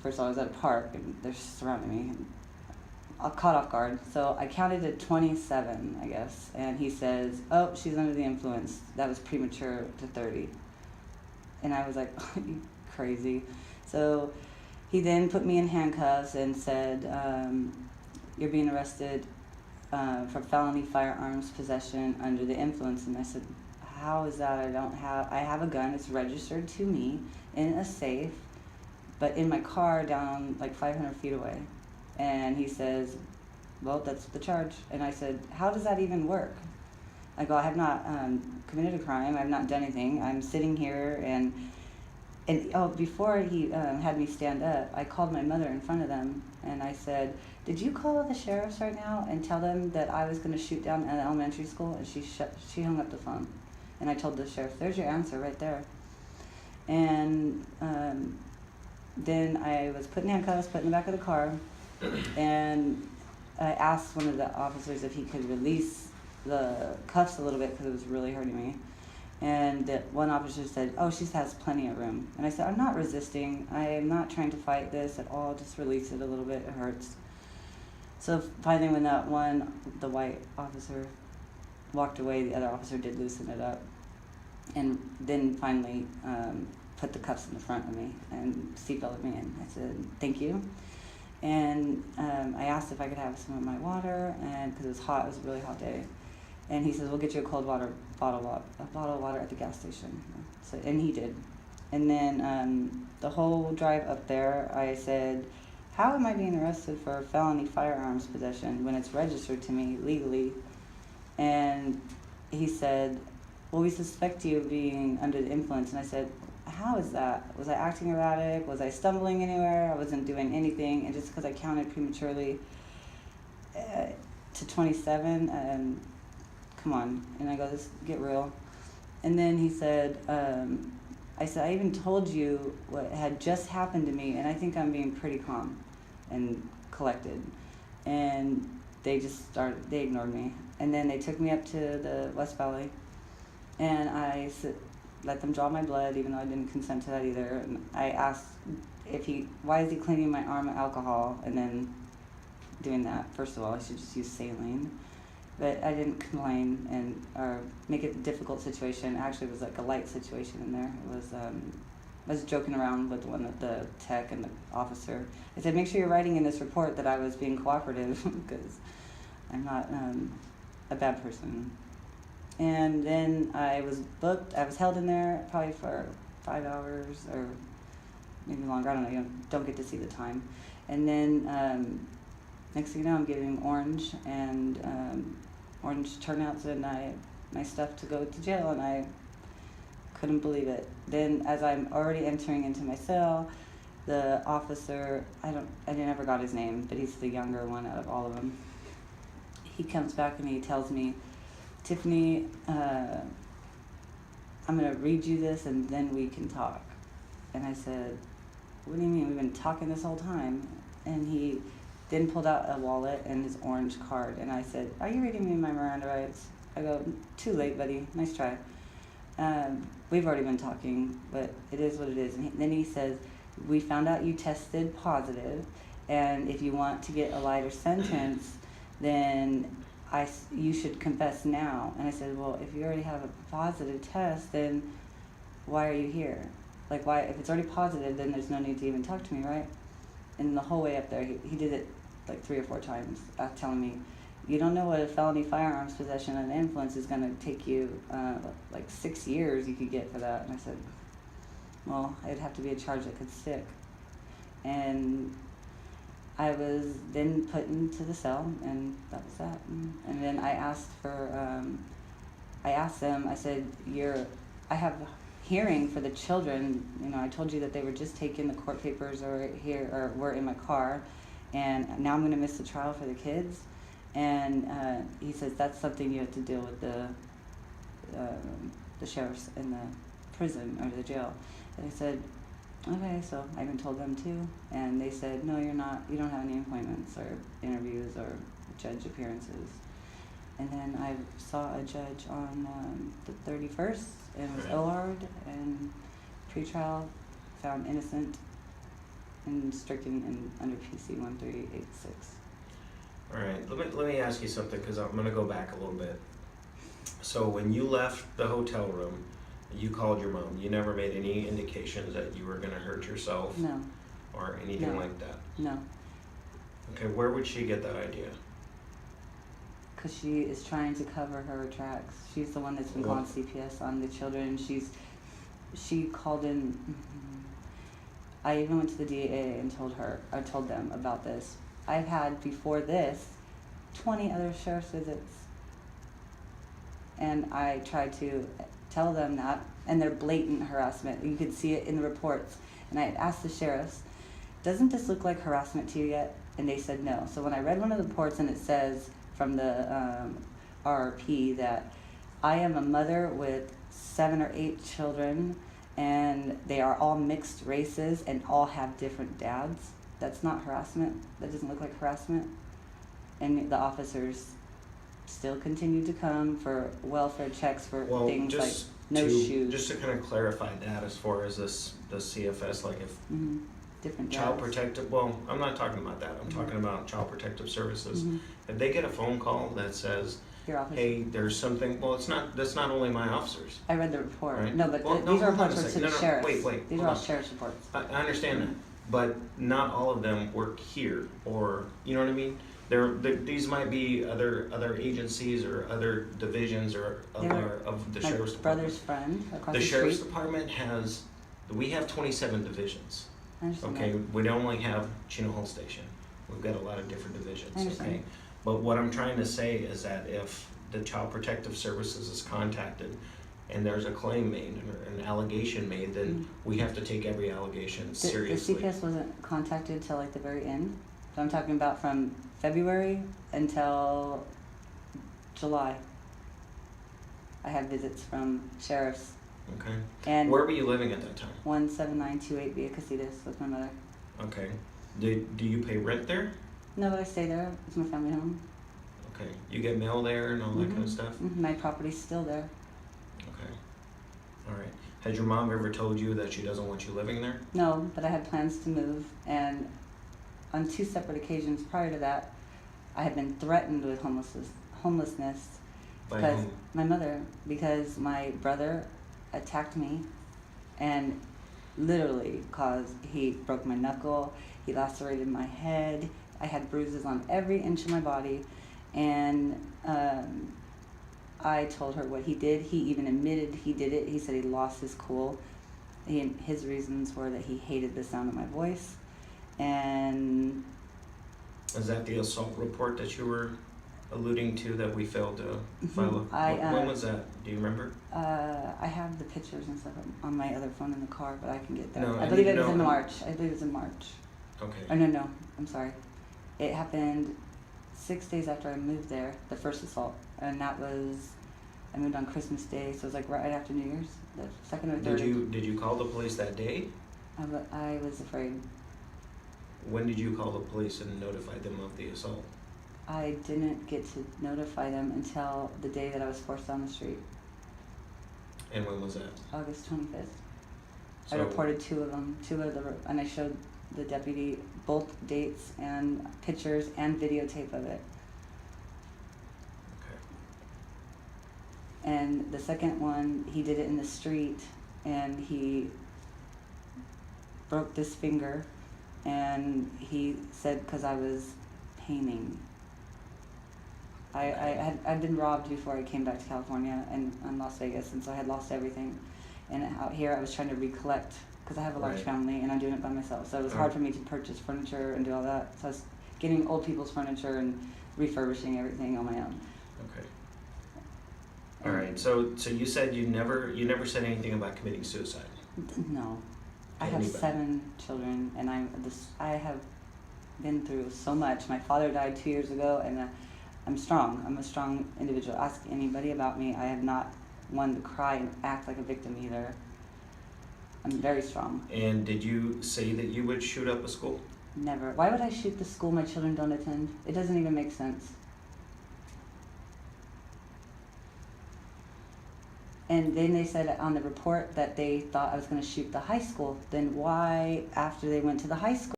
first of all, I was at a park and they're surrounding me. And I caught off guard. So I counted to 27, I guess. And he says, oh, she's under the influence. That was premature to 30. And I was like, oh, you crazy. So he then put me in handcuffs and said, you're being arrested for felony firearms possession under the influence. And I said, how is that? I have a gun. It's registered to me in a safe, but in my car down like 500 feet away. And he says, well, that's the charge. And I said, how does that even work? I go, I have not committed a crime. I have not done anything. I'm sitting here and before he had me stand up, I called my mother in front of them and I said, did you call the sheriffs right now and tell them that I was going to shoot down an elementary school? And she hung up the phone. And I told the sheriff, there's your answer right there. And then I was put in handcuffs, put in the back of the car, and I asked one of the officers if he could release the cuffs a little bit because it was really hurting me. And one officer said, oh, she has plenty of room. And I said, I'm not resisting. I am not trying to fight this at all. Just release it a little bit. It hurts. So finally when the white officer walked away, the other officer did loosen it up. And then finally put the cuffs in the front of me and seatbelted me in. I said, thank you. And I asked if I could have some of my water, and because it was hot, it was a really hot day. And he says, we'll get you a cold water bottle of water at the gas station. So, and he did. And then the whole drive up there, I said, how am I being arrested for felony firearms possession when it's registered to me legally? And he said, well, we suspect you of being under the influence. And I said, how is that? Was I acting erratic? Was I stumbling anywhere? I wasn't doing anything. And just because I counted prematurely to 27, come on. And I go, let's get real. And then he said, I said, I even told you what had just happened to me, and I think I'm being pretty calm and collected. And they ignored me. And then they took me up to the West Valley, and I let them draw my blood, even though I didn't consent to that either. And I asked why is he cleaning my arm with alcohol and then doing that? First of all, I should just use saline. But I didn't complain or make it a difficult situation. Actually, it was like a light situation in there. It was, I was joking around with the tech and the officer. I said, make sure you're writing in this report that I was being cooperative because I'm not a bad person. And then I was booked. I was held in there probably for 5 hours or maybe longer. I don't know. You don't get to see the time. And then next thing you know, I'm getting orange turnouts and my stuff to go to jail, and I couldn't believe it. Then as I'm already entering into my cell, the officer, I never got his name, but he's the younger one out of all of them. He comes back and he tells me, Tiffany, I'm going to read you this and then we can talk. And I said, what do you mean? We've been talking this whole time. And he then pulled out a wallet and his orange card. And I said, are you reading me my Miranda rights? I go, too late, buddy. Nice try. We've already been talking, but it is what it is. And then he says, we found out you tested positive, and if you want to get a lighter sentence, then you should confess now. And I said, well, if you already have a positive test, then why are you here? Like, why? If it's already positive, then there's no need to even talk to me, right? And the whole way up there, he did it like 3 or 4 times, telling me, you don't know what a felony firearms possession under influence is going to take you, like 6 years you could get for that. And I said, well, it'd have to be a charge that could stick. And I was then put into the cell, and that was that. And then I asked them, I said, I have hearing for the children. You know, I told you that they were just taking the court papers or were in my car, and now I'm going to miss the trial for the kids. And he says that's something you have to deal with the sheriffs in the prison or the jail. And I said, okay, so I even told them too, and they said, no, you don't have any appointments or interviews or judge appearances. And then I saw a judge on the 31st, and it was OR'd and pretrial, found innocent, and restricting and under PC 1386. All right, let me ask you something, because I'm gonna go back a little bit. So when you left the hotel room, you called your mom. You never made any indications that you were gonna hurt yourself No, or anything No. like that. no, Okay, where would she get that idea? because she is trying to cover her tracks. She's the one that's been calling CPS on the children. She called in. I even went to the DA and I told them about this. I've had before this 20 other sheriff's visits. And I tried to tell them that, and they're blatant harassment. You could see it in the reports. And I had asked the sheriffs, doesn't this look like harassment to you yet? And they said no. So when I read one of the reports and it says from the RRP that I am a mother with 7 or 8 children and they are all mixed races and all have different dads, that's not harassment. That doesn't look like harassment. And the officers still continue to come for welfare checks for Well, things like just no to shoes. just to kind of clarify that, as far as the CFS, like if Hmm. Different Child dads. Protective, well, I'm not talking about that. I'm Mhm. talking about Child Protective Services. Mhm. If they get a phone call that says, Your officer. hey, there's something, well, that's not only my officers. I read the report. Right. No, but Well, no, these are hold on a reports were to second. the No, no, sheriffs. wait, These hold are all on. sheriff's reports. I understand that, but not all of them work here, or, you know what I mean? These might be other agencies or other divisions or They were of the My sheriff's department. brother's friend across The the sheriff's street. department we have 27 divisions. I understand Okay, that. we don't only have Chino Hill Station. We've got a lot of different divisions, I understand. okay? But what I'm trying to say is that if the Child Protective Services is contacted and there's a claim made or an allegation made, then we have to take every allegation The seriously. CPS wasn't contacted till like the very end. So I'm talking about from February until July. I had visits from sheriffs Okay. and Where were you living at that time? 17928 Via Casitas with my mother. Okay. Do you pay rent there? No, but I stay there. It's my family home. Okay. You get mail there and all that kind of Mhm. stuff? Mhm. My property's still there. Okay. All right. Has your mom ever told you that she doesn't want you living there? No, but I had plans to move, and on 2 separate occasions prior to that, I had been threatened with homelessness By because whom? my mother, because my brother attacked me and literally he broke my knuckle, he lacerated my head, I had bruises on every inch of my body, and I told her what he did. He even admitted he did it. He said he lost his cool. His reasons were that he hated the sound of my voice, and Is that the assault report that you were alluding to that we failed to file? Mhm. When was that? Do you remember? I have the pictures and stuff on my other phone in the car, but I can get that. No, I I believe need it to was in know- March. I believe it was in March. Okay. Oh, no, I'm sorry. It happened 6 days after I moved there, the first assault. And that was, I moved on Christmas Day, so it was like right after New Year's, the 2nd or 3rd. Did you call the police that day? I was afraid. When did you call the police and notify them of the assault? I didn't get to notify them until the day that I was forced down the street, And when was that? August 25th. I So- reported 2 of them, and I showed the deputy both dates and pictures and videotape of it. Okay. And the second one, he did it in the street, and he broke this finger, and he said because I was painting. I'd been robbed before I came back to California and Las Vegas, and so I had lost everything. And out here, I was trying to recollect because I have a large Right. family and I'm doing it by myself. So it was hard for me to purchase furniture and do all that. So I was getting old people's furniture and refurbishing everything on my own. Okay. All right. So you said you never said anything about committing suicide. No, I have Anybody? 7 children, and I have been through so much. My father died 2 years ago, and I'm strong. I'm a strong individual. Ask anybody about me. I have not one to cry and act like a victim either. I'm very strong. And did you say that you would shoot up a school? Never. Why would I shoot the school my children don't attend? It doesn't even make sense. And then they said on the report that they thought I was going to shoot the high school. Then why, after they went to the high school,